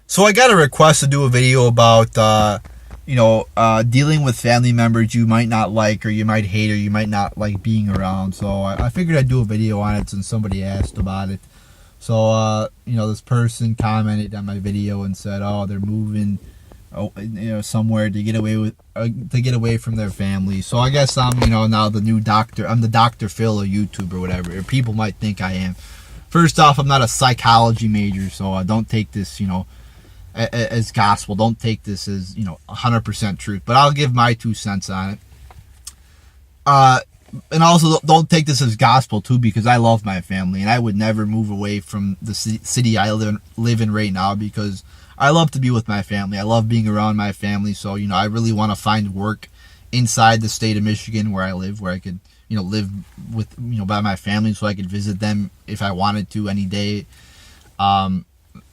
So I got a request to do a video about, dealing with family members you might not like or you might hate or you might not like being around. So I figured I'd do a video on it since somebody asked about it. So, this person commented on my video and said, "Oh, they're moving, somewhere to get away from their family." So I guess I'm, now the new doctor. I'm the Dr. Phil of YouTube or whatever. Or people might think I am. First off, I'm not a psychology major, so I don't take this, as gospel. Don't take this as 100% truth, but I'll give my 2 cents on it. And also don't take this as gospel too, because I love my family and I would never move away from the city I live in right now, because I love to be with my family. I love being around my family. So I really want to find work inside the state of Michigan where I live, where I could live with by my family, so I could visit them if I wanted to any day. And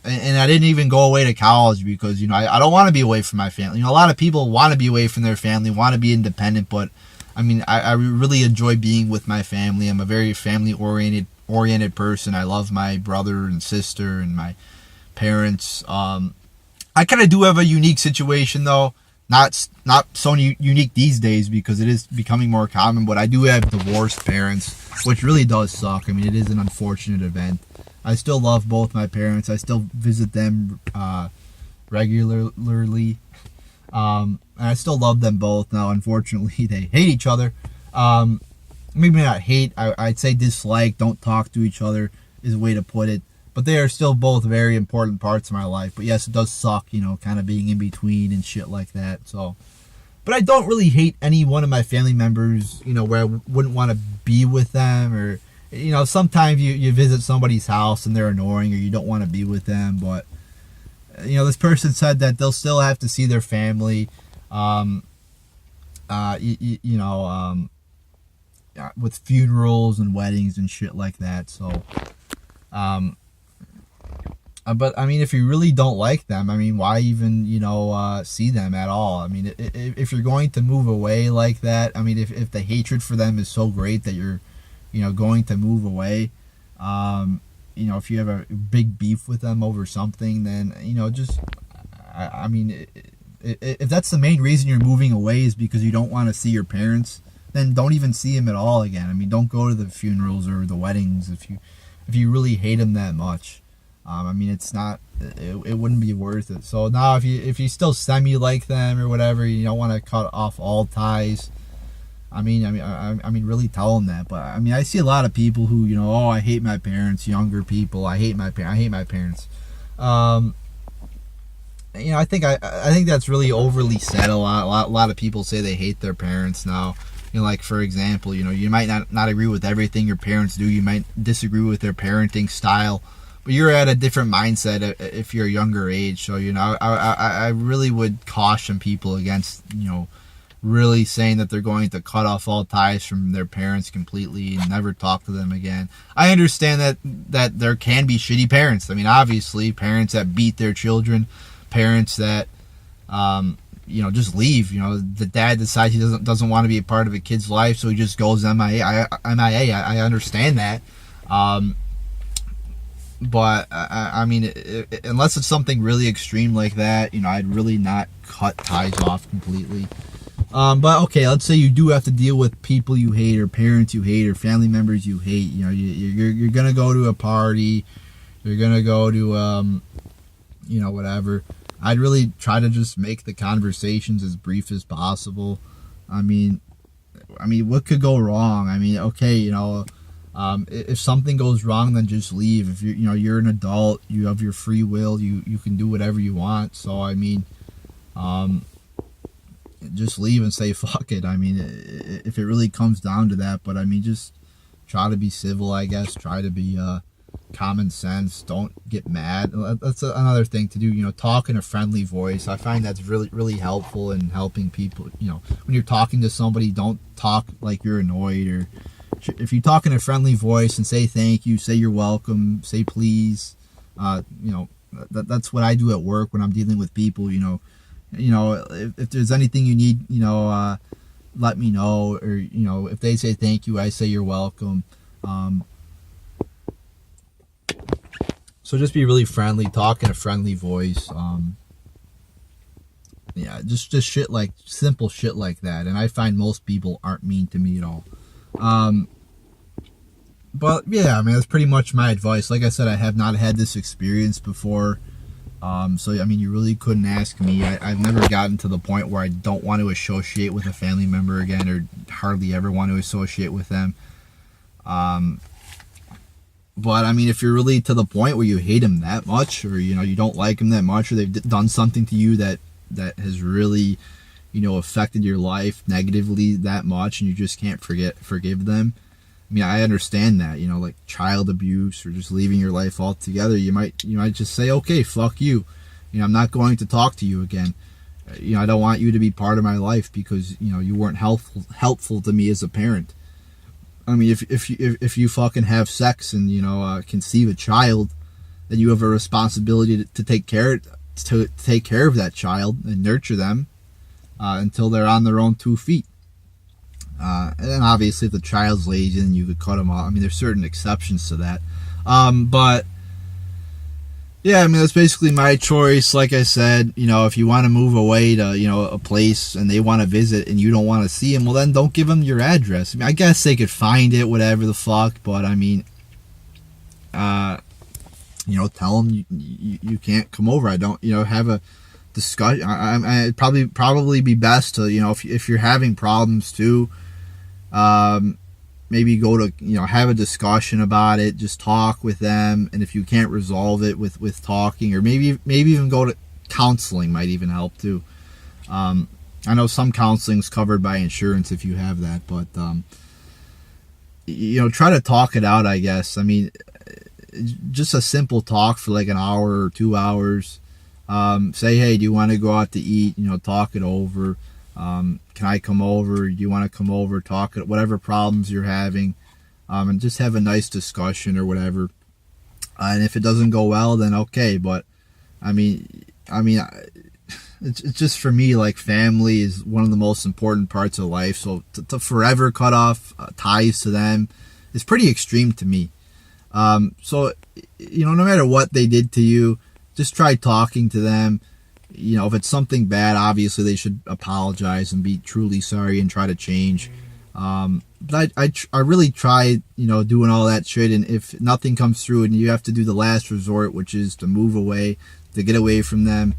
I didn't even go away to college because, I don't want to be away from my family. A lot of people want to be away from their family, want to be independent, but I really enjoy being with my family. I'm a very family oriented person. I love my brother and sister and my parents. I kind of do have a unique situation though. Not so unique these days because it is becoming more common, but I do have divorced parents, which really does suck. It is an unfortunate event. I still love both my parents. I still visit them regularly. And I still love them both. Now, unfortunately, they hate each other. Maybe not hate. I'd say dislike. Don't talk to each other is a way to put it. But they are still both very important parts of my life. But yes, it does suck, kind of being in between and shit like that. So, but I don't really hate any one of my family members, where I wouldn't want to be with them, or, sometimes you visit somebody's house and they're annoying or you don't want to be with them. But, this person said that they'll still have to see their family, with funerals and weddings and shit like that. So, but if you really don't like them, why even see them at all? If you're going to move away like that, if the hatred for them is so great that you're going to move away, if you have a big beef with them over something, then if that's the main reason you're moving away is because you don't want to see your parents, then don't even see them at all again. Don't go to the funerals or the weddings if you really hate them that much. It's not. It wouldn't be worth it. So now, if you still semi like them or whatever, you don't want to cut off all ties. Really tell them that. But I see a lot of people who, oh, I hate my parents. Younger people, I hate my parents. I think that's really overly said. A lot of people say they hate their parents now. Like for example, you might not agree with everything your parents do. You might disagree with their parenting style, but you're at a different mindset if you're a younger age. So I really would caution people against really saying that they're going to cut off all ties from their parents completely and never talk to them again. I understand that there can be shitty parents. Obviously, parents that beat their children, parents that just leave. The dad decides he doesn't want to be a part of a kid's life, so he just goes MIA. I understand that. But unless it's something really extreme like that, I'd really not cut ties off completely. But okay, let's say you do have to deal with people you hate, or parents you hate, or family members you hate. You're gonna go to a party, you're gonna go to whatever. I'd really try to just make the conversations as brief as possible. What could go wrong? Okay, if something goes wrong, then just leave. If you're an adult, you have your free will. You can do whatever you want. So just leave and say fuck it. If it really comes down to that, but just try to be civil, I guess. Try to be common sense. Don't get mad. That's another thing to do. Talk in a friendly voice. I find that's really, really helpful in helping people. When you're talking to somebody, don't talk like you're annoyed. Or if you talk in a friendly voice and say thank you, say you're welcome, say please. That's what I do at work when I'm dealing with people. If there's anything you need, let me know. Or if they say thank you, I say you're welcome. So just be really friendly, talk in a friendly voice. Yeah, just shit like simple shit like that. And I find most people aren't mean to me at all. But yeah, I mean that's pretty much my advice. Like I said, I have not had this experience before. So I mean, you really couldn't ask me. I've never gotten to the point where I don't want to associate with a family member again, or hardly ever want to associate with them. But I mean, if you're really to the point where you hate them that much, or you don't like them that much, or they've done something to you that has really, affected your life negatively that much, and you just can't forgive them. I mean, I understand that, like child abuse or just leaving your life altogether. You might just say, okay, fuck you. I'm not going to talk to you again. I don't want you to be part of my life because, you weren't helpful to me as a parent. I mean, if you fucking have sex and, conceive a child, then you have a responsibility to take care of that child and nurture them until they're on their own 2 feet. And then obviously if the child's lazy, then you could cut them off. I mean, there's certain exceptions to that. But yeah, I mean, that's basically my choice. Like I said, if you want to move away to, a place and they want to visit and you don't want to see them, well, then don't give them your address. I mean, I guess they could find it, whatever the fuck, but I mean, tell them you can't come over. I don't, have a discussion. It'd probably be best to, if you're having problems too, maybe go to, have a discussion about it, just talk with them. And if you can't resolve it with talking, or maybe even go to counseling might even help too. I know some counseling's covered by insurance if you have that, but, try to talk it out, I guess. I mean, just a simple talk for like an hour or 2 hours. Say, hey, do you want to go out to eat? Talk it over. Can I come over? Do you want to come over? Talk it, whatever problems you're having, and just have a nice discussion or whatever. And if it doesn't go well, then okay. But I mean, it's just for me, like family is one of the most important parts of life. So to forever cut off ties to them is pretty extreme to me. So no matter what they did to you, just try talking to them. If it's something bad, obviously they should apologize and be truly sorry and try to change. But I really tried, doing all that shit. And if nothing comes through and you have to do the last resort, which is to move away, to get away from them,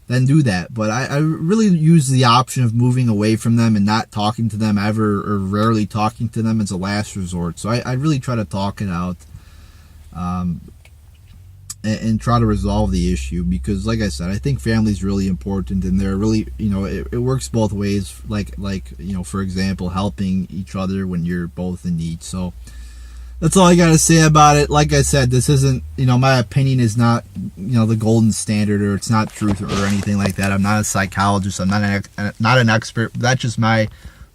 then do that. But I really use the option of moving away from them and not talking to them ever, or rarely talking to them, as a last resort. So I really try to talk it out. And try to resolve the issue, because like I said, I think family is really important, and they're really, it works both ways, like for example, helping each other when you're both in need. So that's all I gotta say about it. Like I said, this isn't, my opinion is not, the golden standard, or it's not truth or anything like that. I'm not a psychologist, I'm not an expert, but that's just my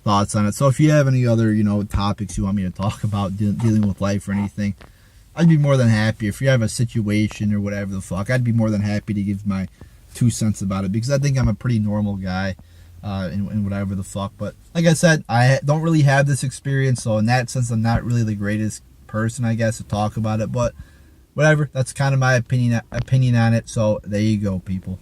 thoughts on it. So if you have any other, topics you want me to talk about dealing with life or anything, I'd be more than happy. If you have a situation or whatever the fuck, I'd be more than happy to give my 2 cents about it, because I think I'm a pretty normal guy, in whatever the fuck. But like I said, I don't really have this experience, so in that sense, I'm not really the greatest person, I guess, to talk about it. But whatever, that's kind of my opinion on it. So there you go, people.